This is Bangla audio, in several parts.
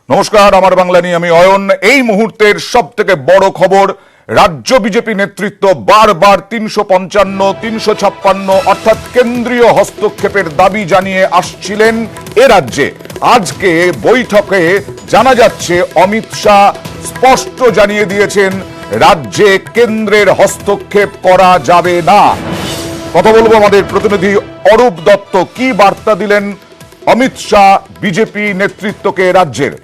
নমস্কার, আমার বাংলা নিয়ে আমি অয়ন। এই মুহূর্তের সব থেকে বড় খবর, রাজ্য বিজেপি নেতৃত্ব বারবার 355, 356 অর্থাৎ কেন্দ্রীয় হস্তক্ষেপের দাবি জানিয়ে আসছিলেন এ রাজ্যে। আজকে বৈঠকে জানা যাচ্ছে অমিত শাহ স্পষ্ট জানিয়ে দিয়েছেন রাজ্যে কেন্দ্রের হস্তক্ষেপ করা যাবে না। কথা বলবো আমাদের প্রতিনিধি অরূপ দত্ত। কি বার্তা দিলেন অমিত শাহ বিজেপি নেতৃত্বকে রাজ্যের?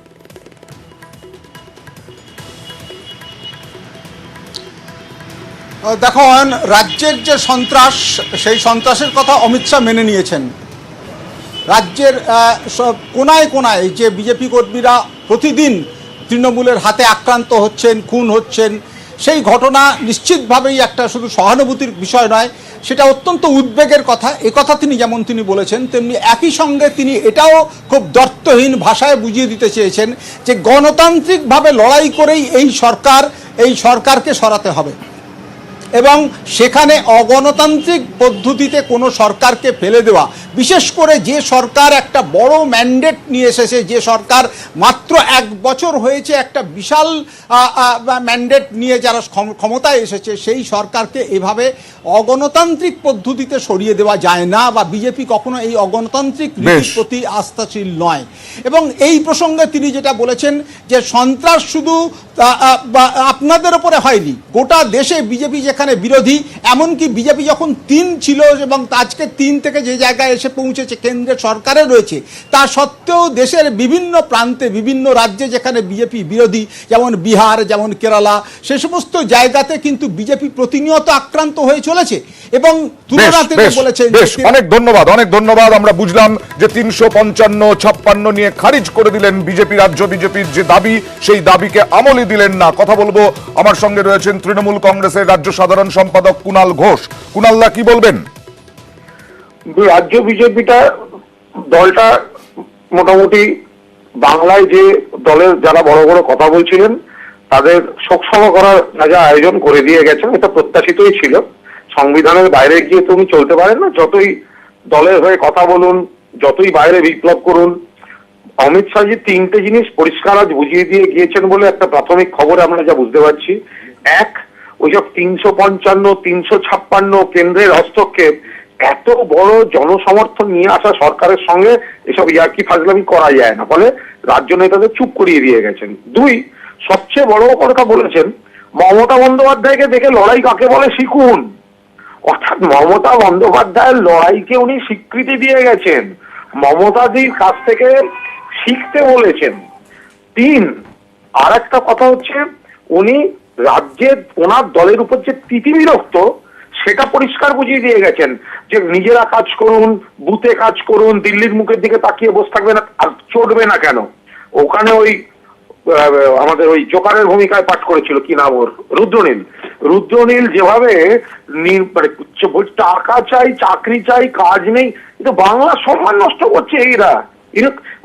দেখো, রাজ্যের যে সন্ত্রাস, সেই সন্ত্রাসের কথা অমিত শাহ মেনে নিয়েছেন। রাজ্যের কোনায় কোনায় যে বিজেপি কর্মীরা প্রতিদিন তৃণমূলের হাতে আক্রান্ত হচ্ছেন, খুন হচ্ছেন, সেই ঘটনা নিশ্চিতভাবেই একটা শুধু সহানুভূতির বিষয় নয়, সেটা অত্যন্ত উদ্বেগের কথা। একথা যেমন তিনি বলেছেন, তেমনি একই সঙ্গে তিনি এটাও খুব দ্ব্যর্থহীন ভাষায় বুঝিয়ে দিতে চেয়েছেন যে গণতান্ত্রিকভাবে লড়াই করেই এই সরকারকে সরাতে হবে এবং সেখানে অগণতান্ত্রিক পদ্ধতিতে কোনো সরকারকে ফেলে দেওয়া, বিশেষ করে যে সরকার একটা বড় ম্যান্ডেট নিয়ে এসেছে, যে সরকার মাত্র 1 বছর হয়েছে একটা বিশাল ম্যান্ডেট নিয়ে যারা ক্ষমতায় এসেছে, সেই সরকারকে এভাবে অগণতান্ত্রিক পদ্ধতিতে সরিয়ে দেওয়া যায় না, বা বিজেপি কখনো এই অগণতান্ত্রিক নীতির প্রতি আস্থাশীল নয়। এবং এই প্রসঙ্গে তিনি যেটা বলেছেন যে সন্ত্রাস শুধু আপনাদের ওপরে হয়নি, গোটা দেশে বিজেপি যেখানে বিরোধী, এমনকি বিজেপি যখন 3 ছিল এবং আজকে 3 থেকে যে জায়গায় এসে পৌঁছেছে কেন্দ্রের সরকারে রয়েছে, তা সত্ত্বেও দেশের বিভিন্ন প্রান্তে, বিভিন্ন রাজ্যে যেখানে বিজেপি বিরোধী, যেমন বিহার, যেমন কেরালা, সে সমস্ত জায়গাতে কিন্তু বিজেপি প্রতিনিয়ত আক্রান্ত হয়ে চলেছে। এবং তুলনা থেকে বলেছেন। অনেক ধন্যবাদ, অনেক ধন্যবাদ। আমরা বুঝলাম যে 355, 56 নিয়ে খারিজ করে দিলেন বিজেপি। রাজ্য বিজেপির যে দাবি, সেই দাবিকে আমলই দিলেন না। কথা বলবো, আমার সঙ্গে রয়েছেন তৃণমূল কংগ্রেসের রাজ্য সাধারণ সম্পাদক কুণাল ঘোষ। কুণালদা, কি বলবেন? রাজ্য বিজেপিটা দলটা মোটামুটি বাংলায় যে দলের যারা বড় বড় কথা বলছিলেন তাদের শোকসভা করার যা আয়োজন করে দিয়ে গেছেন, এটা প্রত্যাশিতই ছিল। সংবিধানের বাইরে গিয়ে তুমি চলতে পারেন না, যতই দলের হয়ে কথা বলুন, যতই বাইরে বিপ্লব করুন। অমিত শাহজি 3টে জিনিস পরিষ্কার আজ বুঝিয়ে দিয়ে গিয়েছেন বলে একটা প্রাথমিক খবর আমরা যা বুঝতে পারছি। এক, ওইসব 355, 356 কেন্দ্রের হস্তক্ষেপ, এত বড় জনসমর্থন নিয়ে আসা সরকারের সঙ্গে এসব ইয়ার্কি ফাজলামি করা যায় না, ফলে রাজ্য নেতাদের চুপ করিয়ে দিয়ে গেছেন। 2, সবচেয়ে বড় কথা বলেছেন, মমতা বন্দ্যোপাধ্যায়কে দেখে লড়াই কাকে বলে শিখুন। অর্থাৎ মমতা বন্দ্যোপাধ্যায়ের লড়াইকে উনি স্বীকৃতি দিয়ে গেছেন, মমতাদির কাছ থেকে শিখতে বলেছেন। 3, আর একটা কথা হচ্ছে, উনি রাজ্যের ওনার দলের উপর যে তিতিবিরক্ত, সেটা পরিষ্কার বুঝিয়ে দিয়ে গেছেন যে নিজেরা কাজ করুন, বুথে কাজ করুন, দিল্লির মুখের দিকে তাকিয়ে বসে থাকবে না। আর চটবে না কেন? ওখানে ওই আমাদের ওই জোকারের ভূমিকায় পাঠ করেছিল, কি নাম ওর, রুদ্রনীল যেভাবে টাকা চাই, চাকরি চাই, কাজ নেই, কিন্তু বাংলা সম্মান নষ্ট করছে এরা।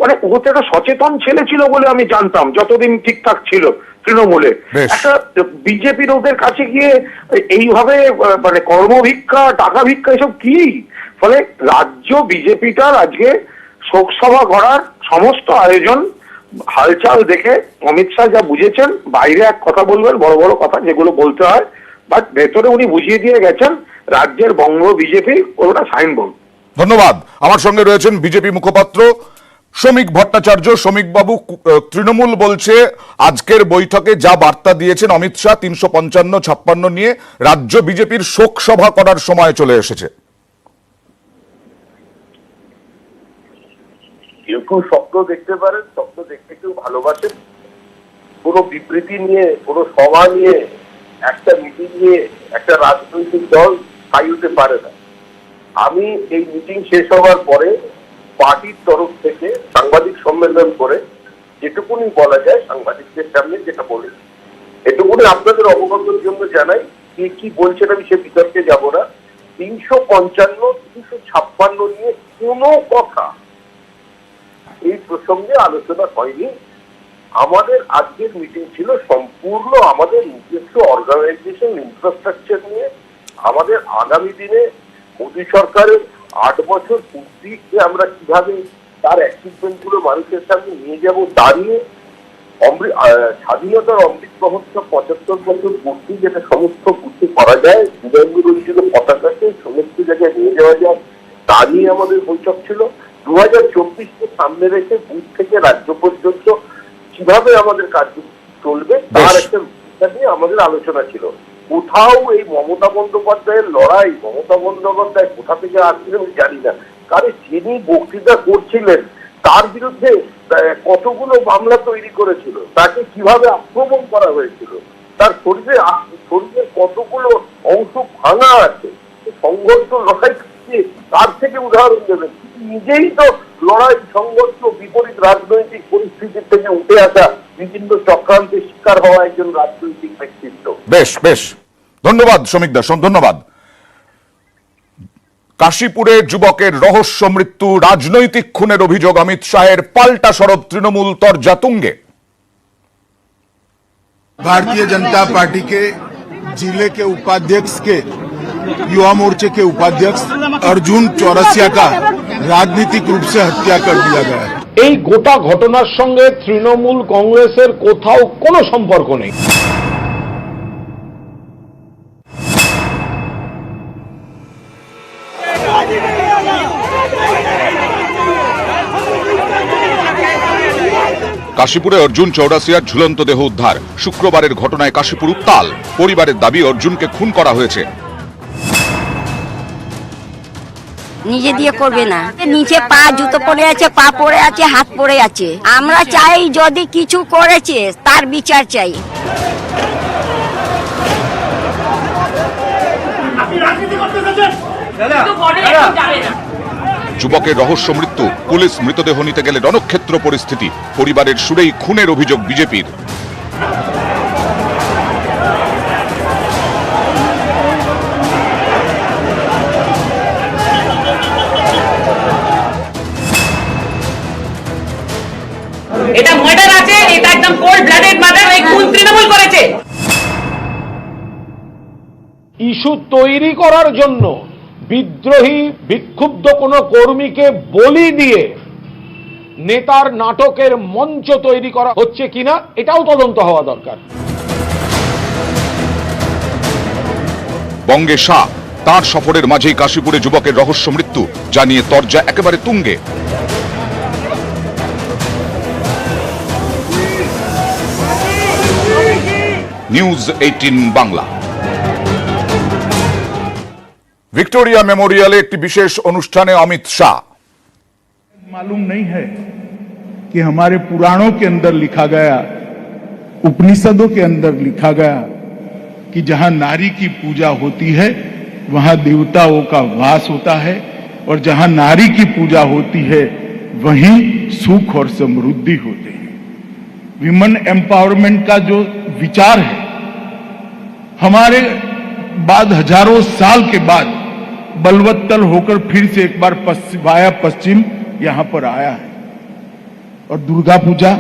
মানে ও তো একটা সচেতন ছেলে ছিল বলে আমি জানতাম, যতদিন ঠিকঠাক ছিল তৃণমূলে। একটা বিজেপির ওদের কাছে গিয়ে এইভাবে মানে কর্মভিক্ষা, টাকা ভিক্ষা, এসব কি? ফলে রাজ্য বিজেপিটার আজকে শোকসভা করার সমস্ত আয়োজন, হালচাল দেখে অমিত শাহ যা বুঝেছেন, বাইরে এক কথা বলবেন, বড় বড় কথা যেগুলো বলতে হয়, বাট ভেতরে উনি বুঝিয়ে দিয়ে গেছেন রাজ্যের বঙ্গ বিজেপি ওটা সাইনবোর্ড। ধন্যবাদ। আমার সঙ্গে রয়েছেন বিজেপি মুখপাত্র শ্রমিক ভট্টাচার্য। শ্রমিক বাবু, তৃণমূল বলছে আজকের বৈঠকে যা বার্তা দিয়েছেন অমিত শাহ 355, 56 নিয়ে, রাজ্য বিজেপির শোক সভা করার সময় চলে এসেছে। কেউ কেউ স্বপ্ন দেখতে পারেন, স্বপ্ন দেখতে কেউ ভালোবাসেন। কোনো বিবৃতি নিয়ে, কোনো সভা নিয়ে, একটা মিটিং নিয়ে একটা রাজনৈতিক দল স্থায়ী হতে পারে না। আমি এই মিটিং শেষ হওয়ার পরে পার্টির তরফ থেকে সাংবাদিক সম্মেলন করে যেটুকুনি বলা যায় সাংবাদিকদের সামনে যেটা বলেছি, এটুকুনি আপনাদের অবগতির জন্য জানাই। কে কি বলছেন আমি সে বিতর্কে যাব না। 355, 356 নিয়ে কোনো কথা এই প্রসঙ্গে আলোচনা হয়নি। আমাদের আজকের মিটিং ছিল সম্পূর্ণ আমাদের নিজস্ব অর্গানাইজেশন ইনফ্রাস্ট্রাকচার নিয়ে, আমাদের আগামী দিনে মোদী সরকারের 8 বছর পূর্তিকে আমরা কিভাবে তার অ্যাচিভমেন্ট গুলো মানুষের সামনে নিয়ে যাব তা নিয়ে, স্বাধীনতার অমৃত মহোৎসব 75 বছর পূর্তি, যেটা সমস্ত পূর্তি করা যায়, বিজয়গুলো পতাকাকে সমস্ত জায়গায় নিয়ে যাওয়া যায়, তা নিয়ে আমাদের বৈঠক ছিল। 2024-কে সামনে রেখে বুথ থেকে রাজ্য পর্যন্ত কিভাবে আমাদের কাজ চলবে তার একটা বিষয় নিয়ে আমাদের আলোচনা ছিল। কোথাও এই মমতা বন্দ্যোপাধ্যায়ের লড়াই, মমতা বন্দ্যোপাধ্যায় কোথা থেকে আসছিলেন জানি না, কারণ যিনি বক্তৃতা করছিলেন তার বিরুদ্ধে কতগুলো মামলা তৈরি করেছিল, তাকে কিভাবে আক্রমণ করা হয়েছিল, তার শরীরের কতগুলো অংশ ভাঙা আছে, সংঘর্ষ লড়াই তার থেকে উদাহরণ দেবেন। নিজেই তো লড়াই সংঘর্ষ বিপরীত রাজনৈতিক পরিস্থিতির থেকে উঠে আসা বিভিন্ন চক্রান্তের শিকার হওয়া একজন রাজনৈতিক ব্যক্তিত্ব। বেশ বেশ, ধন্যবাদ শ্রমিক দাস, ধন্যবাদ। কাশীপুরে যুবকের রহস্য মৃত্যু, রাজনৈতিক খুনের অভিযোগ, অমিত শাহের পাল্টা সরব, তৃণমূল তরজা তুঙ্গে। भारतीय जनता पार्टी के जिले के उपाध्यक्ष के युवा मोर्चे के उपाध्यक्ष अर्जुन चौरसिया का राजनीतिक रूप से हत्या कर दिया गया है। এই গোটা ঘটনার সঙ্গে তৃণমূল কংগ্রেসের কোথাও কোনো সম্পর্ক নেই। কাশীপুরে অর্জুন চৌরাসিয়ার ঝুলন্ত দেহ উদ্ধার। শুক্রবারের ঘটনায় কাশীপুর উত্তাল। পরিবারের দাবি অর্জুনকে খুন করা হয়েছে। নিজে দিয়ে করবে না, নিচে পা জুতো পড়ে আছে, পা পড়ে আছে, হাত পড়ে আছে। আমরা চাই যদি কিছু করেছে তার বিচার চাই। যুবকের রহস্য মৃত্যু, পুলিশ মৃতদেহ নিতে গেলে রণক্ষেত্র পরিস্থিতি। পরিবারের সুরেই খুনের অভিযোগ বিজেপির। এটা মার্ডার আছে, এটা একদম কোল্ড ব্লাডেড মার্ডার, এই খুন তৃণমূল করেছে। ইস্যু তৈরি করার জন্য বিদ্রোহী বিক্ষুব্ধ কোন কর্মীকে বলি দিয়ে নেতার নাটকের মঞ্চ তৈরি করা হচ্ছে কিনা এটাও তদন্ত হওয়া দরকার। বঙ্গে শাহ, তার সফরের মাঝেই কাশীপুরে যুবকের রহস্য মৃত্যু, জানিয়ে তরজা একেবারে তুঙ্গে। নিউজ 18 বাংলা। ভিক্টোরিয়া মেমোরিয়ালে একটি বিশেষ অনুষ্ঠানে অমিত শাহ। मालूम नहीं है कि हमारे पुराणों के अंदर लिखा गया, उपनिषदों के अंदर लिखा गया कि जहां नारी की पूजा होती है वहां देवताओं का वास होता है, और जहां नारी की पूजा होती है वहीं सुख और समृद्धि होते हैं। विमेन एम्पावरमेंट का जो विचार है हमारे बाद हजारों साल के बाद बलवत्तर होकर फिर से एक बार वाया पश्चिम यहां पर आया है। और दुर्गा पूजा,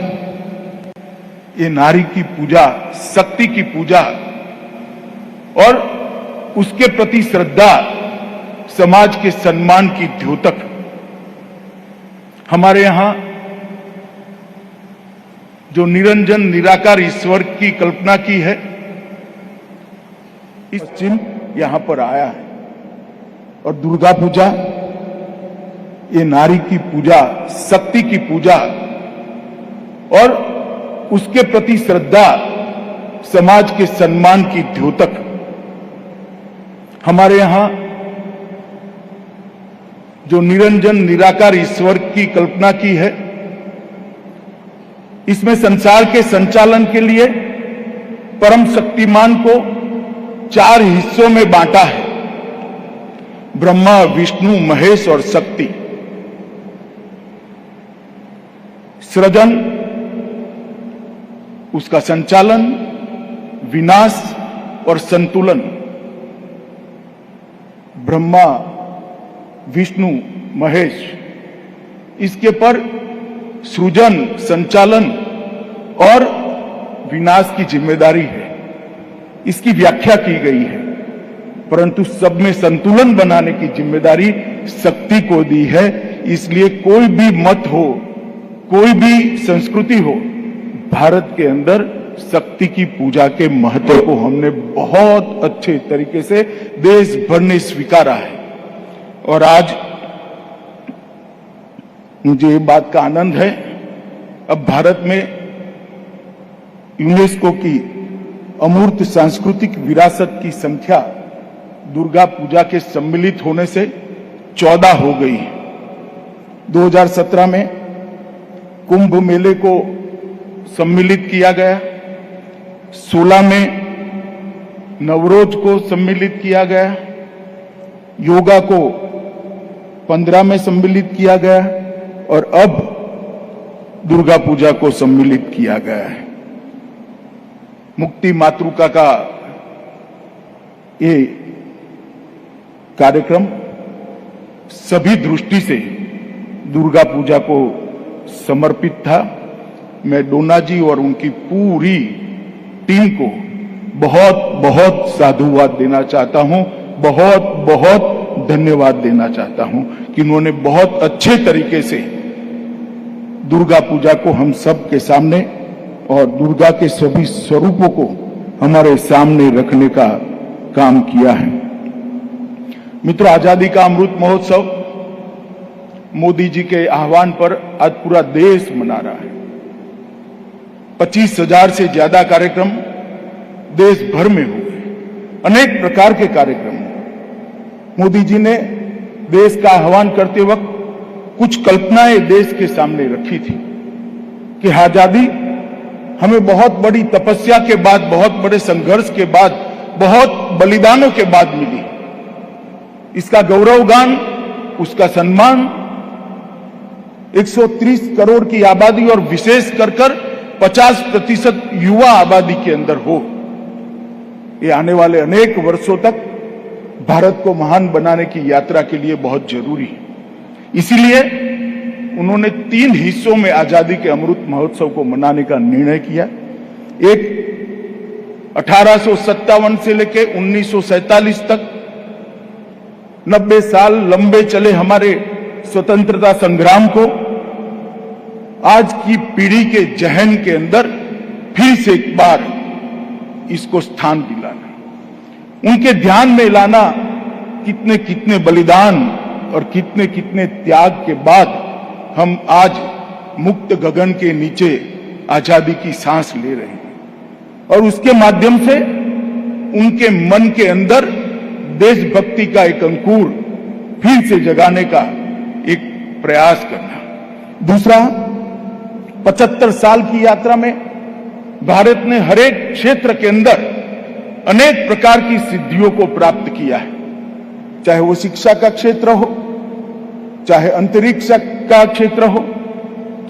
ये नारी की पूजा, शक्ति की पूजा और उसके प्रति श्रद्धा, समाज के सम्मान की द्योतक। हमारे यहां जो निरंजन निराकार ईश्वर की कल्पना की है, इस चिन्ह यहां पर आया है। और दुर्गा पूजा, ये नारी की पूजा, शक्ति की पूजा और उसके प्रति श्रद्धा, समाज के सम्मान की द्योतक। हमारे यहां जो निरंजन निराकार ईश्वर की कल्पना की है, इसमें संसार के संचालन के लिए परम शक्तिमान को 4 हिस्सों में बांटा है, ब्रह्मा, विष्णु, महेश और शक्ति। सृजन, उसका संचालन, विनाश और संतुलन। ब्रह्मा, विष्णु, महेश, इसके पर सृजन, संचालन और विनाश की जिम्मेदारी है। इसकी व्याख्या की गई है, परंतु सब में संतुलन बनाने की जिम्मेदारी शक्ति को दी है। इसलिए कोई भी मत हो, कोई भी संस्कृति हो, भारत के अंदर शक्ति की पूजा के महत्व को हमने बहुत अच्छे तरीके से देश भर ने स्वीकारा है। और आज मुझे ये बात का आनंद है, अब भारत में यूनेस्को की अमूर्त सांस्कृतिक विरासत की संख्या दुर्गा पूजा के सम्मिलित होने से 14 हो गई है। 2017 में कुंभ मेले को सम्मिलित किया गया, 16 में नवरोज को सम्मिलित किया गया, योगा को 15 में सम्मिलित किया गया और अब दुर्गा पूजा को सम्मिलित किया गया है। मुक्ति मातृका का ये कार्यक्रम सभी दृष्टि से दुर्गा पूजा को समर्पित था। मैं डोना जी और उनकी पूरी टीम को बहुत बहुत साधुवाद देना चाहता हूं, बहुत बहुत धन्यवाद देना चाहता हूं कि उन्होंने बहुत अच्छे तरीके से दुर्गा पूजा को हम सब के सामने और दुर्गा के सभी स्वरूपों को हमारे सामने रखने का काम किया है। मित्रों, आजादी का अमृत महोत्सव मोदी जी के आह्वान पर आज पूरा देश मना रहा है। 25,000 से ज्यादा कार्यक्रम देश भर में हुए, अनेक प्रकार के कार्यक्रम। मोदी जी ने देश का आह्वान करते वक्त कुछ कल्पनाएं देश के सामने रखी थी कि आजादी हमें बहुत बड़ी तपस्या के बाद, बहुत बड़े संघर्ष के बाद, बहुत बलिदानों के बाद मिली। इसका गौरवगान, उसका सम्मान 130 करोड़ की आबादी और विशेष कर 50% युवा आबादी के अंदर हो। ये आने वाले अनेक वर्षों तक भारत को महान बनाने की यात्रा के लिए बहुत जरूरी है। इसीलिए उन्होंने 3 हिस्सों में आजादी के अमृत महोत्सव को मनाने का निर्णय किया। एक 1857 से लेकर 1947 तक 90 साल लंबे चले हमारे स्वतंत्रता संग्राम को आज की पीढ़ी के जहन के अंदर फिर से एक बार इसको स्थान दिलाना, उनके ध्यान में लाना कितने कितने बलिदान और कितने कितने त्याग के बाद हम आज मुक्त गगन के नीचे आजादी की सांस ले रहे हैं। और उसके माध्यम से उनके मन के अंदर देशभक्ति का एक अंकुर फिर से जगाने का एक प्रयास करना। दूसरा, 75 साल की यात्रा में भारत ने हर एक क्षेत्र के अंदर अनेक प्रकार की सिद्धियों को प्राप्त किया है, चाहे वो शिक्षा का क्षेत्र हो, चाहे अंतरिक्ष का क्षेत्र हो,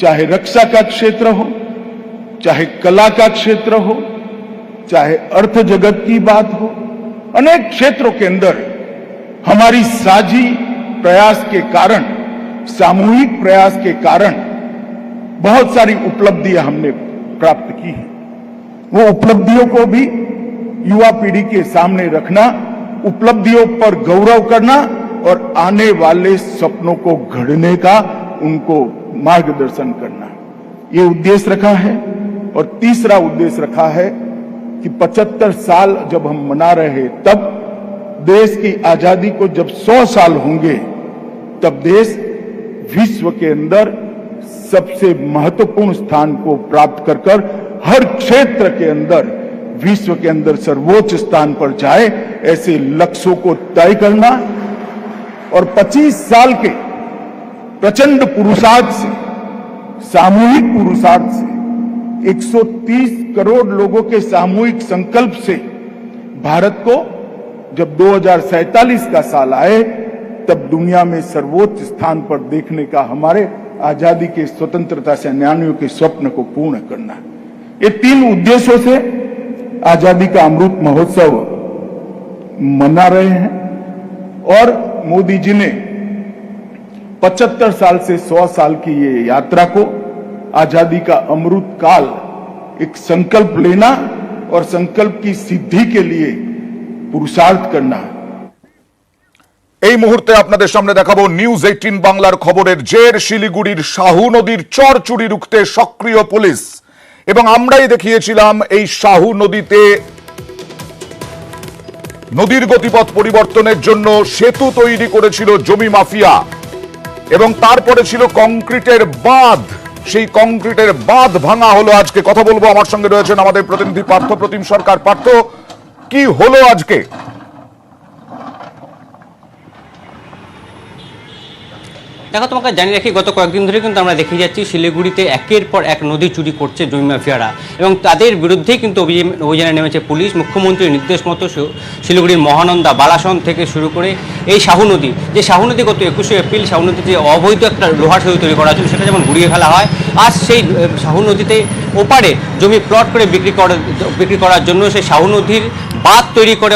चाहे रक्षा का क्षेत्र हो, चाहे कला का क्षेत्र हो, चाहे अर्थ जगत की बात हो। अनेक क्षेत्रों के अंदर हमारी साझी प्रयास के कारण, सामूहिक प्रयास के कारण बहुत सारी उपलब्धियां हमने प्राप्त की हैं। वो उपलब्धियों को भी युवा पीढ़ी के सामने रखना, उपलब्धियों पर गौरव करना और आने वाले सपनों को गढ़ने का उनको मार्गदर्शन करना, ये उद्देश्य रखा है। और तीसरा उद्देश्य रखा है कि 75 साल जब हम मना रहे हैं, तब देश की आजादी को जब 100 साल होंगे, तब देश विश्व के अंदर सबसे महत्वपूर्ण स्थान को प्राप्त कर हर क्षेत्र के अंदर विश्व के अंदर सर्वोच्च स्थान पर जाए, ऐसे लक्ष्यों को तय करना और 25 साल के प्रचंड पुरुषार्थ से, सामूहिक पुरुषार्थ से, 130 करोड़ लोगों के सामूहिक संकल्प से भारत को जब 2047 का साल आए, तब दुनिया में सर्वोच्च स्थान पर देखने का हमारे आजादी के स्वतंत्रता सेनानियों के स्वप्न को पूर्ण करना। ये 3 उद्देश्यों से आजादी का अमृत महोत्सव मना रहे हैं। और मोदी जी ने 75 साल से 100 साल की ये यात्रा को आजादी का अमृत काल एक संकल्प लेना और संकल्प की सिद्धि के लिए पुरुषार्थ करना। এই মুহূর্তে আপনাদের সামনে দেখাবো নিউজ 18 বাংলার খবরের জের। শিলিগুড়ির শাহু নদীর চর চুরি রুখতে সক্রিয় পুলিশ। এবং আমরাই দেখিয়েছিলাম এই শাহু নদীতে নদীর গতিপথ পরিবর্তনের জন্য সেতু তৈরি করেছিল জমি মাফিয়া, এবং তারপরে ছিল কংক্রিটের বাঁধ। সেই কংক্রিটের বাঁধ ভাঙা হলো আজকে। কথা বলবো, আমার সঙ্গে রয়েছেন আমাদের প্রতিনিধি পার্থ প্রতিম সরকার। পার্থ, কি হলো আজকে? দেখো, তোমাকে জানিয়ে রাখি, গত কয়েকদিন ধরে কিন্তু আমরা দেখে যাচ্ছি শিলিগুড়িতে একের পর এক নদী চুরি করছে জমি মাফিয়ারা, এবং তাদের বিরুদ্ধেই কিন্তু অভিযানে নেমেছে পুলিশ। মুখ্যমন্ত্রীর নির্দেশ মতো শিলিগুড়ির মহানন্দা, বালাসন থেকে শুরু করে এই শাহু নদী, যে শাহু নদী গত 21শে এপ্রিল শাহু নদীতে অবৈধ একটা লোহার সেতু তৈরি করা হয়েছিল, সেটা যেমন ঘুরিয়ে ফেলা হয়। আজ সেই শাহু নদীতে ওপারে জমি প্লট করে বিক্রি করার জন্য সেই শাহু নদীর বাঁধ তৈরি করে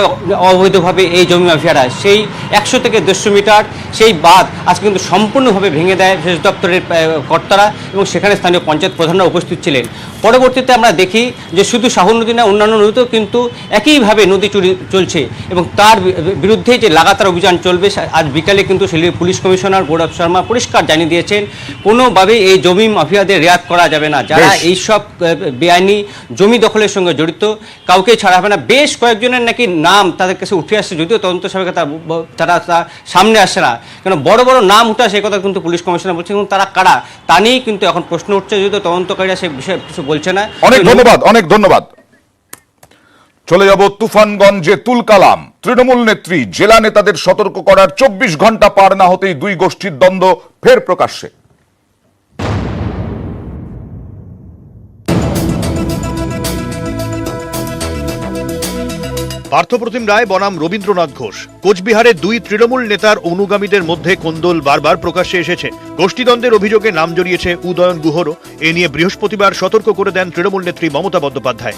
অবৈধভাবে এই জমি মাফিয়ারা সেই 100 থেকে 150 মিটার সেই বাঁধ আজ কিন্তু সম্পূর্ণভাবে ভেঙে দেয় সেচ দপ্তরের কর্তারা, এবং সেখানে স্থানীয় পঞ্চায়েত প্রধানরা উপস্থিত ছিলেন। পরবর্তীতে আমরা দেখি যে শুধু শাহু নদী না, অন্যান্য নদীতেও কিন্তু একইভাবে নদী চুরি চলছে, এবং তার বিরুদ্ধে যে লাগাতার অভিযান চলবে। আজ বিকালে কিন্তু শিলিগুড়ি পুলিশ কমিশনার গৌরব শর্মা পরিষ্কার জানিয়ে দিয়েছেন, কোনোভাবেই এই জমি মাফিয়াদের রেয়াত করা যাবে না। যারা এইসব বেআইনি জমি দখলের সঙ্গে জড়িত কাউকে ছাড়া হবে না। বেশ কয়েকজনের নাকি নাম তাদের কাছে উঠে আসছে, যদিও তদন্ত সাপেক্ষে তারা সামনে আসছে না, কেন বড় বড় নাম উঠে আসে, কথা কিন্তু পুলিশ কমিশনার বলছেন, এবং তারা কারা তা নিয়েই কিন্তু এখন প্রশ্ন উঠছে, যদিও তদন্তকারীরা সে বিষয়ে কিছু বলছে না। অনেক ধন্যবাদ। চলে যাব তুফানগঞ্জে। তুলকালাম তৃণমূল নেত্রী জেলা নেতাদের সতর্ক করার 24 ঘন্টা পার না হতেই দুই গোষ্ঠীর দ্বন্দ্ব ফের প্রকাশ্যে। পার্থপ্রতিম রায় বনাম রবীন্দ্রনাথ ঘোষ। কোচবিহারের দুই তৃণমূল নেতার অনুগামীদের মধ্যে কোন্দল বারবার প্রকাশ্যে এসেছে। গোষ্ঠীদ্বন্দ্বের অভিযোগে নাম জড়িয়েছে উদয়ন গুহরও। এ নিয়ে বৃহস্পতিবার সতর্ক করে দেন তৃণমূল নেত্রী মমতা বন্দ্যোপাধ্যায়।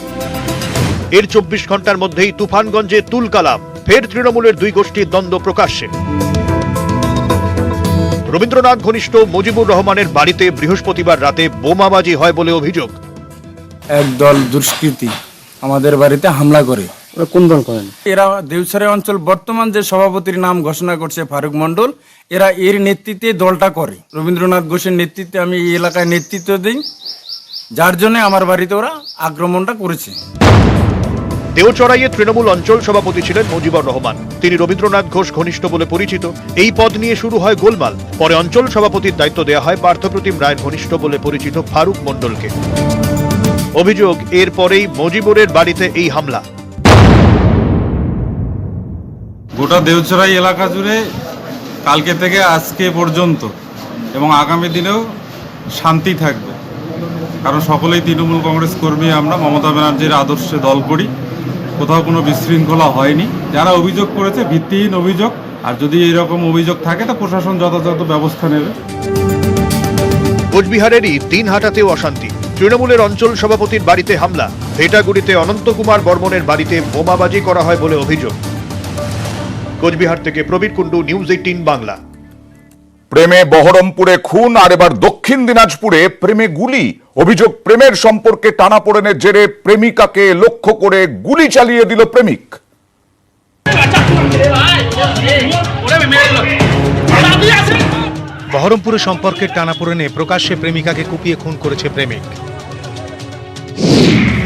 এর 24 ঘন্টার মধ্যেই তুফানগঞ্জে তুলকালাম, ফের তৃণমূলের দুই গোষ্ঠীর দ্বন্দ্ব প্রকাশ্যে। রবীন্দ্রনাথ ঘনিষ্ঠ মুজিবুর রহমানের বাড়িতে বৃহস্পতিবার রাতে বোমাবাজি হয় বলে অভিযোগ। একদল দুষ্কৃতী আমাদের বাড়িতে হামলা করে। কোন দল করেন? এরা দেউছড়া অঞ্চল বর্তমান যে সভাপতির নাম ঘোষণা করছে ফারুক মন্ডল, এরা এর নেতৃত্বে দলটা করে। রবীন্দ্রনাথ ঘোষের নেতৃত্বে আমি এই এলাকায় নেতৃত্ব দিই, যার জন্য আমার বাড়িতে ওরা আক্রমণটা করেছে। দেওচড়াইয়ে তৃণমূল অঞ্চল সভাপতি ছিলেন মুজিবুর রহমান। তিনি রবীন্দ্রনাথ ঘোষ ঘনিষ্ঠ বলে পরিচিত। এই পদ নিয়ে শুরু হয় গোলমাল। পরে অঞ্চল সভাপতির দায়িত্ব দেওয়া হয় পার্থপ্রতিম রায়ের ঘনিষ্ঠ বলে পরিচিত ফারুক মন্ডলকে। অভিযোগ, এর পরেই মুজিবুরের বাড়িতে এই হামলা। গোটা দেওচড়াই এলাকা জুড়ে কালকে থেকে আজকে পর্যন্ত এবং আগামী দিনেও শান্তি থাকবে, কারণ সকলেই তৃণমূল কংগ্রেস কর্মী। আমরা মমতা ব্যানার্জির আদর্শে দল করি, কোথাও কোনো বিশৃঙ্খলা হয়নি। যারা অভিযোগ করেছে ভিত্তিহীন অভিযোগ, আর যদি এরকম অভিযোগ থাকে তা প্রশাসন যথাযথ ব্যবস্থা নেবে। কোচবিহারেরই দিনহাটাতেও অশান্তি। তৃণমূলের অঞ্চল সভাপতির বাড়িতে হামলা। ভেটাগুড়িতে অনন্ত কুমার বর্মনের বাড়িতে বোমাবাজি করা হয় বলে অভিযোগ। কোচবিহার থেকে প্রবীর কুণ্ডু, নিউজ 18 বাংলা। প্রেমে বহরমপুরে খুন, আর এবার দক্ষিণ দিনাজপুরে প্রেমে গুলি। অভিযোগ, প্রেমের সম্পর্কে টানাপোড়েনের জেরে প্রেমিকাকে লক্ষ্য করে গুলি চালিয়ে দিল প্রেমিক। বহরমপুরে সম্পর্কের টানাপোড়েনে প্রকাশ্যে প্রেমিকাকে কুপিয়ে খুন করেছে প্রেমিক।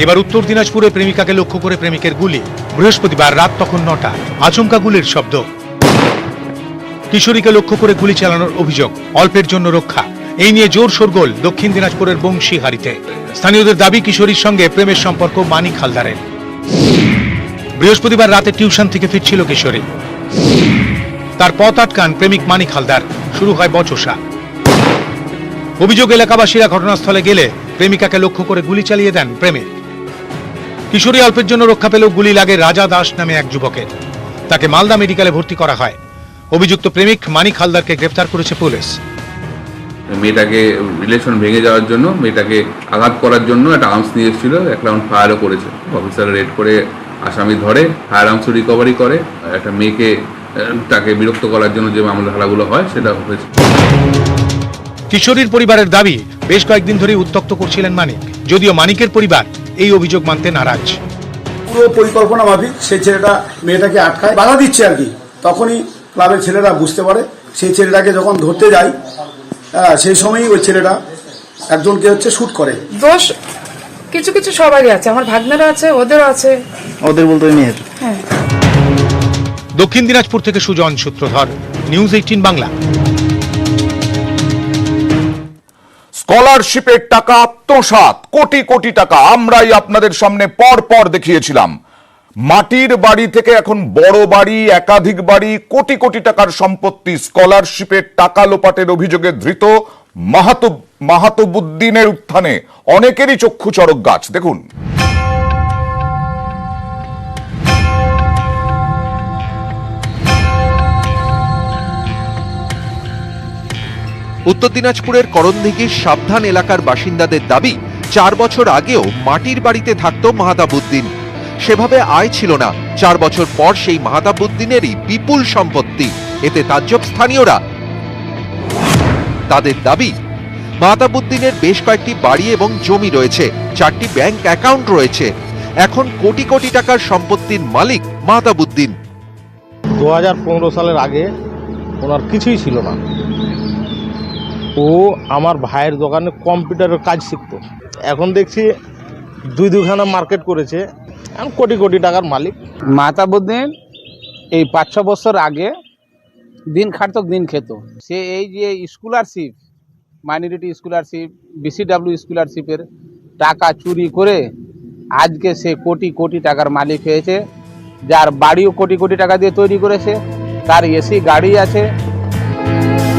এবার উত্তর দিনাজপুরে প্রেমিকাকে লক্ষ্য করে প্রেমিকের গুলি। বৃহস্পতিবার রাত তখন 9টা, আচমকা গুলির শব্দ। কিশোরীকে লক্ষ্য করে গুলি চালানোর অভিযোগ, অল্পের জন্য রক্ষা। এই নিয়ে জোর শোরগোল দক্ষিণ দিনাজপুরের বংশীহারিতে। স্থানীয়দের দাবি, কিশোরীর সঙ্গে প্রেমের সম্পর্ক মানিক হালদারের। বৃহস্পতিবার রাতে টিউশন থেকে ফিরছিল কিশোরী, তার পথ আটকান প্রেমিক মানিক হালদার। শুরু হয় বচসা। অভিযোগ, এলাকাবাসীরা ঘটনাস্থলে গেলে প্রেমিকাকে লক্ষ্য করে গুলি চালিয়ে দেন প্রেমিক। কিশোরী অল্পের জন্য রক্ষা পেলেও গুলি লাগে রাজা দাস নামে এক যুবকের। তাকে মালদা মেডিকেলে ভর্তি করা হয়। অভিযুক্ত প্রেমিক মানিক হালদারকে গ্রেফতার করেছে পুলিশ। মেয়েটাকে রিলেশন ভেঙে যাওয়ার জন্য, মেয়েটাকে আঘাত করার জন্য একটা আর্মস নিয়ে এসেছিল, একটা রাউন্ড ফায়ারও করেছে। অফিসার রেড করে আসামি ধরে, ফায়ার আর্মসও রিকভারি করে। একটা মেয়েকে তাকে বিরক্ত করার জন্য যে মামলা ধারাগুলো হয় সেটা হয়েছে। কিশোরীর পরিবারের দাবি, বেশ কয়েকদিন ধরে উত্তক্ত করছিলেন মানিক, যদিও মানিকের পরিবার এই অভিযোগ মানতে নারাজ। পুরো পরিকল্পনা মাফিক সেই ছেলেটা মেয়েটাকে আটকায়, বাধা দিচ্ছে আর কি। তখনই ক্লাবের ছেলেরা বুঝতে পারে। সেই ছেলেটাকে যখন ধরতে যায়, সেই সময়ই ওই ছেলেটা একজনকে শুট করে। দোষ কিছু কিছু সবারই আছে, আমার ভাগ্নেরও আছে, ওদেরও আছে। ওদের বলতে মেয়ের। হ্যাঁ। দক্ষিণ দিনাজপুর থেকে সুজন সূত্রধর, নিউজ 18 বাংলা। স্কলারশিপের টাকা আত্মসাৎ, কোটি কোটি টাকা আমরাই আপনাদের সামনে পর পর দেখিয়েছিলাম। মাটির বাড়ি থেকে এখন বড় বাড়ি, একাধিক বাড়ি, কোটি কোটি টাকার সম্পত্তি স্কলারশিপের টাকা লোপাটের অভিযোগে ধৃত মাহাতবুদ্দিনের উত্থানে অনেকেরই চক্ষু চড়ক গাছ। দেখুন, উত্তর দিনাজপুরের করণদিঘির সাবধান এলাকার বাসিন্দাদের দাবি 4 বছর আগেও মাটির বাড়িতে থাকত মাহাতাবুদ্দিন। সেভাবে আয় ছিল না। 4 বছর পর সেই মাহাতাবুদ্দিনেরই বিপুল সম্পত্তি। এতে তাজ্জব স্থানীয়রা। তাদের দাবি, মাহাতাবুদ্দিনের বেশ কয়েকটি বাড়ি এবং জমি রয়েছে, 4টি ব্যাংক অ্যাকাউন্ট রয়েছে। এখন কোটি কোটি টাকার সম্পত্তির মালিক মাহাতাবুদ্দিন। 2015 সালের আগে ওনার কিছুই ছিল না। ও আমার ভাইয়ের দোকানে কম্পিউটারের কাজ শিখতো। এখন দেখছি 2-2খানা মার্কেট করেছে, এখন কোটি কোটি টাকার মালিক। মাতাবুদ্দিন এই 5-6 বছর আগে দিন খাটতো দিন খেত। সে এই যে স্কলারশিপ, মাইনরিটি স্কলারশিপ, BCW স্কলারশিপের টাকা চুরি করে আজকে সে কোটি কোটি টাকার মালিক হয়েছে। যার বাড়িও কোটি কোটি টাকা দিয়ে তৈরি করেছে, তার এসি গাড়ি আছে।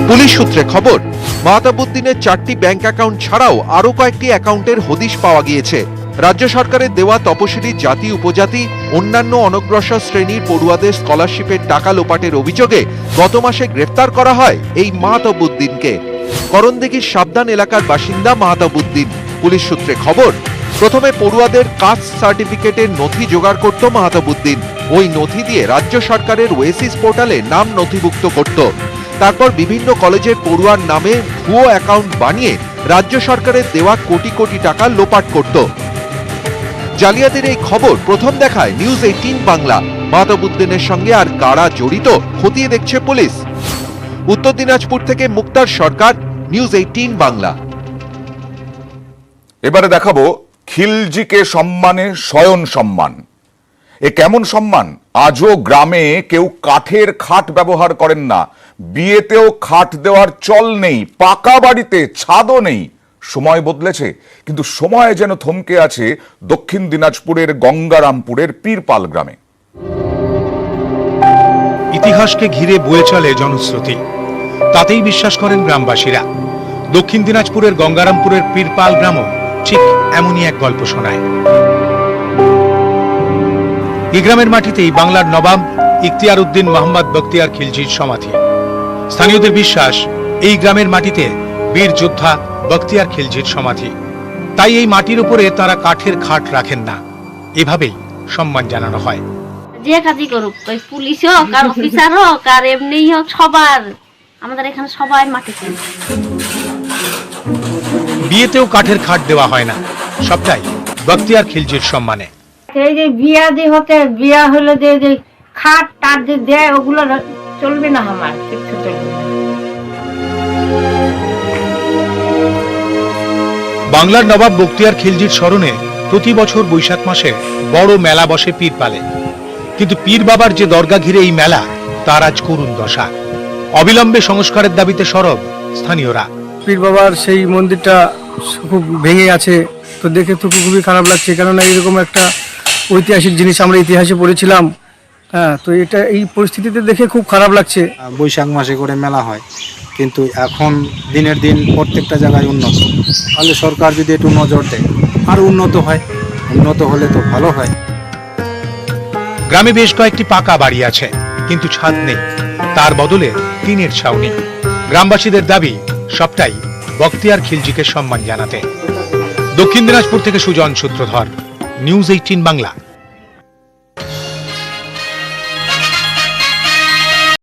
পুলিশ সূত্রে খবর, মাহাতাবুদ্দিনের 4টি ব্যাংক অ্যাকাউন্ট ছাড়াও আরো কয়েকটি অ্যাকাউন্টের হদিশ পাওয়া গিয়েছে। রাজ্য সরকারের দেওয়া তপশিলি জাতি, উপজাতি, অন্যান্য অনগ্রসর শ্রেণীর পড়ুয়াদের স্কলারশিপের টাকা লোপাটের অভিযোগে গত মাসে গ্রেফতার করা হয় এই মাহাতাবুদ্দিনকে। করণদিঘির সাবধান এলাকার বাসিন্দা মাহাতাবুদ্দিন। পুলিশ সূত্রে খবর, প্রথমে পড়ুয়াদের কাস্ট সার্টিফিকেটের নথি জোগাড় করত মাহাতাবুদ্দিন। ওই নথি দিয়ে রাজ্য সরকারের ওয়েসিস পোর্টালে নাম নথিভুক্ত করত। তারপর বিভিন্ন কলেজের পড়ুয়ার নামে ভুয়ো অ্যাকাউন্ট বানিয়ে রাজ্য সরকারের দেওয়া কোটি কোটি টাকা লোপাট করত। জালিয়াতির এই খবর প্রথম দেখায় নিউজ 18 বাংলা। মাহাতাবুদ্দিনের সঙ্গে আর কারা জড়িত খতিয়ে দেখছে পুলিশ। উত্তর দিনাজপুর থেকে মুক্তার সরকার, নিউজ 18 বাংলা। এবারে দেখাবো খিলজিকে সম্মানে শয়ন সম্মান। এ কেমন সম্মান? আজও গ্রামে কেউ কাঠের খাট ব্যবহার করেন না। বিয়েতেও খাট দেওয়ার চল নেই, পাকা বাড়িতে ছাদও নেই। সময় বদলেছে, কিন্তু সময় যেন থমকে আছে দক্ষিণ দিনাজপুরের গঙ্গারামপুরের পীরপাল গ্রামে। ইতিহাসকে ঘিরে বয়ে চলে জনশ্রুতি, তাতেই বিশ্বাস করেন গ্রামবাসীরা। দক্ষিণ দিনাজপুরের গঙ্গারামপুরের পীরপাল গ্রামও ঠিক এমনই এক গল্প শোনায়। এই গ্রামের মাটিতেই বাংলার নবাব ইখতিয়ার উদ্দিন মোহাম্মদ বখতিয়ার খিলজির সমাধি। স্থানীয়দের বিশ্বাস, এই গ্রামের মাটিতে বীর যোদ্ধা বখতিয়ার খিলজির সমাধি। তাই এই মাটির উপরে তারা কাঠের খাট রাখেন না। এভাবেই সম্মান জানানো হয়। যে কাজই করুক, ওই পুলিশ হোক আর অফিসার হোক আর এমনি হোক, সবার আমাদের এখানে সবাই মাটিতে। বিয়েতেও কাঠের খাট দেওয়া হয় না, সবটাই বখতিয়ার খিলজির সম্মানে। এই যে বিয়া যে হতে, বিয়া হলে যে যে খাট টাট যে দেয়, ওগুলো চলবে না, আমার কিছু চলবে না। বাংলার নবাব বখতিয়ার খিলজির স্মরণে প্রতি বছর বৈশাখ মাসে বড় মেলা বসে পীরপালে। কিন্তু পীর বাবার যে দরগা ঘিরে এই মেলা, তার আজ করুণ দশা। অবিলম্বে সংস্কারের দাবিতে সরব স্থানীয়রা। পীর বাবার সেই মন্দিরটা খুব ভেঙে আছে, তো দেখে তো খুবই খারাপ লাগছে। কেননা এরকম একটা ঐতিহাসিক জিনিস আমরা ইতিহাসে পড়েছিলাম। হ্যাঁ, তো এটা এই পরিস্থিতিতে দেখে খুব খারাপ লাগছে। বৈশাখ মাসে করে মেলা হয়, কিন্তু এখন দিনের দিন প্রত্যেকটা জায়গায় উন্নত। তাহলে সরকার যদি একটু নজর দেয় আরো উন্নত হয়, উন্নত হলে তো ভালো হয়। গ্রামে বেশ কয়েকটি পাকা বাড়ি আছে, কিন্তু ছাদ নেই, তার বদলে টিনের ছাউনি। গ্রামবাসীদের দাবি, সবটাই বখতিয়ার খিলজিকে সম্মান জানাতে। দক্ষিণ দিনাজপুর থেকে সুজন সূত্রধর, নিউজ 18 বাংলা।